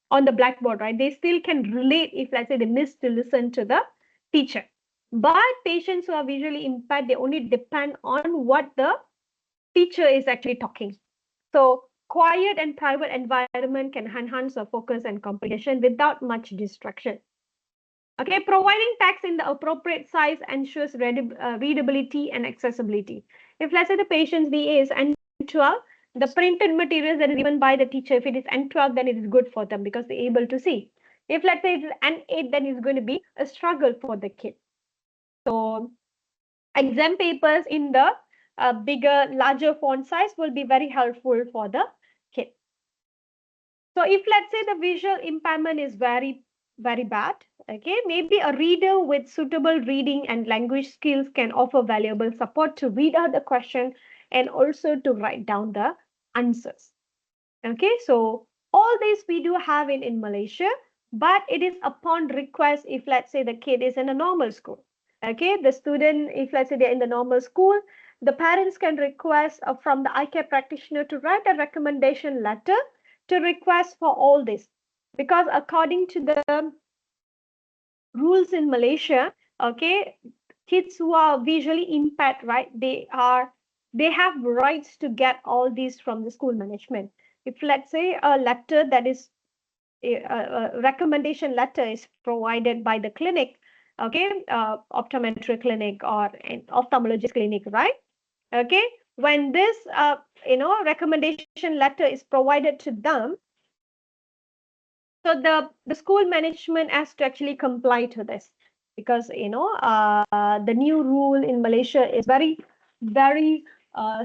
on the blackboard, right, they still can relate if let's say they miss to listen to the teacher. But patients who are visually impaired, they only depend on what the teacher is actually talking. So quiet and private environment can enhance the focus and comprehension without much distraction. Okay, providing text in the appropriate size ensures readability and accessibility. If let's say the patient's VA is N12, the printed materials that is given by the teacher, if it is N12, then it is good for them because they're able to see. If let's say it is N8, then it's going to be a struggle for the kid. So exam papers in the bigger, larger font size will be very helpful for the kid. So if let's say the visual impairment is very, very bad, okay, maybe a reader with suitable reading and language skills can offer valuable support to read out the question and also to write down the answers. Okay, so all this we do have in Malaysia, but it is upon request if let's say the kid is in a normal school. Okay, the student, if let's say they're in the normal school, the parents can request from the eye care practitioner to write a recommendation letter to request for all this. Because according to the rules in Malaysia, okay, kids who are visually impaired, right, they have rights to get all these from the school management. If let's say a letter that is a recommendation letter is provided by the clinic, okay, optometry clinic or an ophthalmologist clinic, right? Okay, when this recommendation letter is provided to them, so the school management has to actually comply to this, because the new rule in Malaysia is very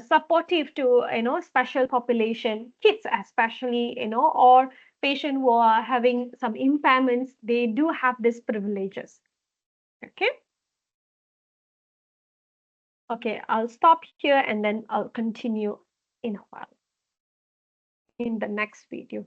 supportive to special population kids, especially or patient who are having some impairments. They do have these privileges. Okay. Okay, I'll stop here and then I'll continue in a while in the next video.